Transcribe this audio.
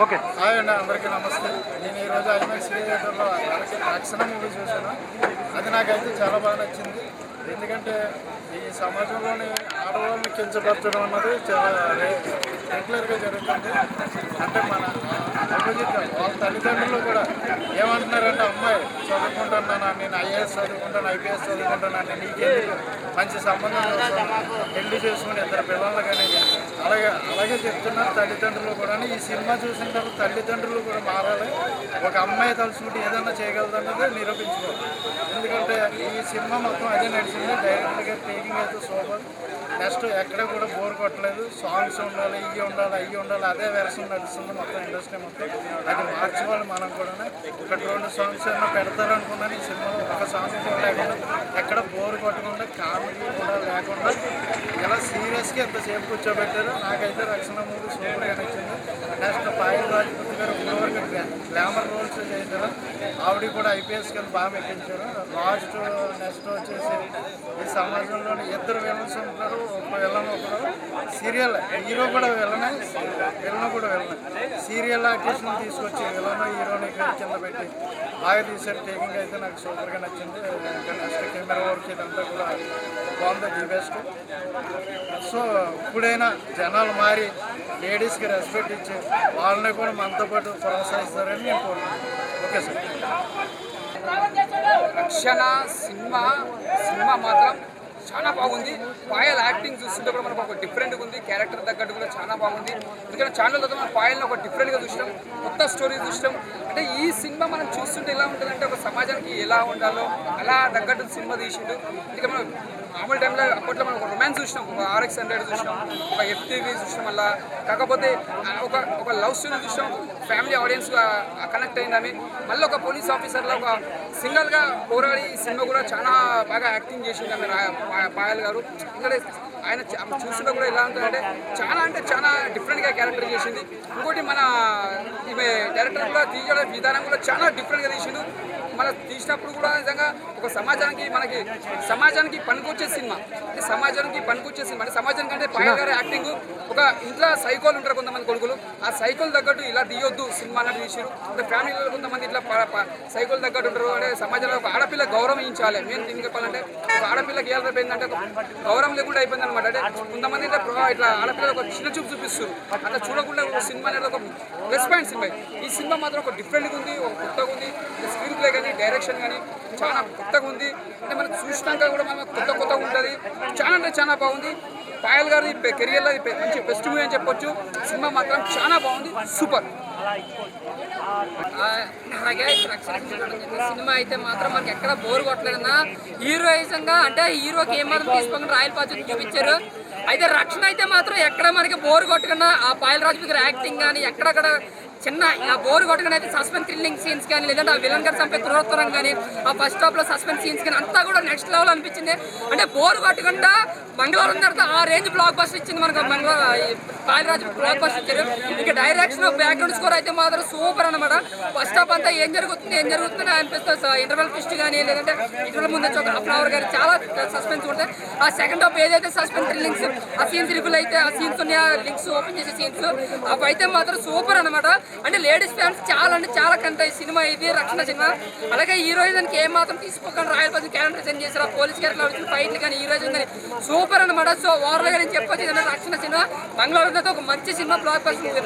Okay hi అండి, అందరికీ నమస్తే. నేను ఈరోజు ఐమాక్స్ థియేటర్లో రక్షణ మూవీ చూశాను. అది నాకైతే చాలా బాగా నచ్చింది. ఎందుకంటే ఈ సమాజంలోని ఆడవాళ్ళని కించపరచడం అన్నది చాలా రెగ్యులర్గా జరుగుతుంది. అంటే మన అపోజిట్ వాళ్ళ తల్లిదండ్రులు కూడా ఏమంటున్నారంటే, అమ్మాయి చదువుకుంటున్నాను, నేను ఐఏఎస్ చదువుకుంటాను, ఐపీఎస్ చదువుకుంటాను, నీకెందుకు మంచి సంబంధం పెళ్లి చేసుకుని ఇద్దరు పిల్లలు కానీ అలాగే చెప్తున్నారు తల్లిదండ్రులు కూడా. ఈ సినిమా చూసిన తర్వాత తల్లిదండ్రులు కూడా మారాలి. ఒక అమ్మాయి తలుచుకుంటే ఏదైనా చేయగలదన్నది నిరూపించుకోవాలి. ఎందుకంటే ఈ సినిమా మొత్తం అదే నడిచింది. డైరెక్టర్ గారి టేకింగ్ అయితే సూపర్. నెక్స్ట్ ఎక్కడ కూడా బోర్ కొట్టలేదు. సాంగ్స్ ఉండాలి, అవి ఉండాలి, అదే వెర్షన్ నడుస్తుంది మొత్తం ఇండస్ట్రీ మొత్తం. అది మార్చుకోవాలి మనం కూడా. ఒకటి 2 సాంగ్స్ ఏమన్నా పెడతారనుకున్నాను. ఈ సినిమాలో ఒక సాంగ్ కూడా లేకుండా, ఎక్కడ బోర్ కొట్టకుండా, కామెడీ కూడా లేకుండా ఇలా సీరియస్గా ఎంతసేపు కూర్చోబెట్టారు. నాకైతే రక్షణ మూవీ సూపర్గా నచ్చింది. నెక్స్ట్ పాయల్ రాజ్పూత్ గారు ఇప్పటివరకు గ్లామర్ రోల్స్ చేశారు. ఆవిడ కూడా ఐపీఎస్ కింద బాగా మెప్పించారు. లాస్ట్ నెక్స్ట్ వచ్చేసి ఈ సమాజంలోని 2 విలన్స్ ఉంటారు. ఒక విలన్ ఒకరు సీరియల్ హీరో కూడా విలనే, కూడా విలనే. సీరియల్ ఆర్టిస్ట్ని తీసుకొచ్చి విలన్ హీరోని కింద పెట్టి బాగా తీశారు. టేకింగ్ అయితే నాకు సూపర్గా నచ్చింది. ఇంకా నెక్స్ట్ కెమెరా వర్క్ ఇదంతా కూడా బాగుంది, ది బెస్ట్. సో ఇప్పుడైనా జనాలు మారి లేడీస్కి రెస్పెక్ట్ ఇచ్చి వాళ్ళని కూడా మనతో పాటు ప్రోత్సహిస్తారని నేను కోరుకుంటున్నాను. Okay sir. రక్షణ సినిమా మాత్రం చాలా బాగుంది. పాయల్ యాక్టింగ్ చూస్తుంటే కూడా మనకు ఒక డిఫరెంట్గా ఉంది. క్యారెక్టర్ తగ్గట్టు కూడా చాలా బాగుంది. ఎందుకంటే ఛానల్ తర్వాత మనం పాయల్ని ఒక డిఫరెంట్గా చూసినాం, కొత్త స్టోరీ చూసినాం. అంటే ఈ సినిమా మనం చూస్తుంటే ఎలా ఉంటుందంటే, ఒక సమాజానికి ఎలా ఉండాలో అలా తగ్గట్టు సినిమా తీసిండు. ఇంకా మనం మామూలు టైంలో అప్పట్లో మనం ఒక రొమాన్స్ చూసినాం, ఒక RX100 చూసినాం, ఒక FTV చూసినాం. మళ్ళీ కాకపోతే ఒక లవ్ స్టోరీ చూసినాం, ఫ్యామిలీ ఆడియన్స్గా కనెక్ట్ అయిందని. మళ్ళీ ఒక పోలీస్ ఆఫీసర్లో ఒక సింగల్గా పోరాడి ఈ సినిమా కూడా చాలా బాగా యాక్టింగ్ చేసింది ఆమె పాయల్ గారు. ఇక్కడ ఆయన చూస్తుంటే కూడా ఎలా ఉంటుందంటే చాలా డిఫరెంట్గా క్యారెక్టర్ చేసింది. ఇంకోటి మన ఈమె డైరెక్టర్ కూడా తీయడం విధానం కూడా చాలా డిఫరెంట్గా తీసిండు. మన తీసినప్పుడు కూడా నిజంగా ఒక సమాజానికి పనికొచ్చే సినిమా. అంటే సమాజానికి అంటే సమాజానికి అంటే పాయల్ గారి యాక్టింగ్. ఒక ఇంట్లో సైకోలు ఉంటారు కొంతమంది కొడుకులు, ఆ సైకోలు తగ్గట్టు ఇలా తీయొద్దు సినిమా అన్నట్టు తీసారు. అంటే ఫ్యామిలీలో కొంతమంది ఇట్లా సైకోలు తగ్గట్టు ఉంటారు. అంటే సమాజంలో ఒక ఆడపిల్ల గౌరవించాలి. మేము దీనికి చెప్పాలంటే ఒక ఆడపిల్లకి ఏమైపోయిందంటే ఒక గౌరవం లేకుండా అయిపోయింది అనమాట. అంటే కొంతమంది ఇట్లా ఆడపిల్లలు ఒక చిన్న చూపు చూపిస్తారు. అట్లా చూడకుండా ఒక సినిమా అనేది ఒక ప్లస్ పాయింట్ సినిమా. ఈ సినిమా మాత్రం ఒక డిఫరెంట్గా ఉంది, ఒక కొత్తగా ఉంది. స్క్రీన్ ప్లే కానీ డైరెక్షన్ కానీ చాలా కొత్తగా ఉంది. అంటే మనకు చూసినాక కూడా మనకు కొత్తగా ఉంటుంది. చాలా బాగుంది. పాయల్ గారి కెరియర్లో మంచి బెస్ట్ మూవీ అని చెప్పొచ్చు. సినిమా మాత్రం చాలా బాగుంది, సూపర్. అలాగే సినిమా అయితే మాత్రం మనకి ఎక్కడ బోర్ కొట్టలేదన్నా. హీరోయిజంగా అంటే హీరోకి ఏమాత్రం తీసుకోకుండా రాయల్ పాత్ర చూపించారు. అయితే రక్షణ అయితే మాత్రం ఎక్కడ మనకి బోర్ కొట్టకుండా ఆ పాయల్ రాజ్పూత్ గారి యాక్టింగ్ కానీ ఎక్కడక్కడ చిన్న బోర్ కొట్టగానే అయితే సస్పెన్స్ థ్రిల్లింగ్ సీన్స్ కానీ, లేదంటే ఆ విలన్ గారు చంపే త్రోత్తరం కానీ, ఆ ఫస్ట్ స్టాప్ లో సస్పెన్స్ సీన్స్ కానీ అంతా కూడా నెక్స్ట్ లెవెల్ అనిపించింది. అంటే బోర్ కొట్టకుండా మంగళవారం తర్వాత ఆ రేంజ్ బ్లాక్ బస్టర్ ఇచ్చింది మనకు. పాయల్ రాజ్ బ్లాక్ బస్టర్ ఇచ్చారు. ఇంకా డైరెక్షన్ బ్యాక్గ్రౌండ్ స్కోర్ అయితే మాత్రం సూపర్ అనమాట. ఫస్ట్ స్టాప్ అంతా ఏం జరుగుతుంది అనిపిస్తుంది. ఇంటర్వెల్ ట్విస్ట్ కానీ, లేదంటే ఇంటర్వెల్ ముందు ఒక హాఫ్ అవర్ కానీ చాలా సస్పెన్స్ ఉంటాయి. ఆ సెకండ్ హాఫ్ ఏదైతే సస్పెన్స్ థ్రిల్లింగ్స్ ఆ సీన్స్ రివ్యూల్ అయితే ఆ సీన్స్ ఉన్నాయి, ఆ లింక్స్ ఓపెన్ చేసే సీన్స్ అవి అయితే మాత్రం సూపర్ అనమాట. అంటే లేడీస్ ఫ్యాన్స్ చాలా కంటే సినిమా ఇది రక్షణ సినిమా. అలాగే హీరోయిజన్కి ఏం మాత్రం తీసుకోకుండా రాయల్ పాత్ర క్యారెక్టర్ డిజైన్ చేశారు. పోలీస్ క్యారెక్టర్ వచ్చిన ఫైట్లు కానీ హీరోయిజన్ కానీ సూపర్ అనమాట. సో ఓవర్గా నేను చెప్పొచ్చు రక్షణ సినిమా మంగళవారం ఒక మంచి సినిమా, బ్లాక్ బస్టర్ మూవీ.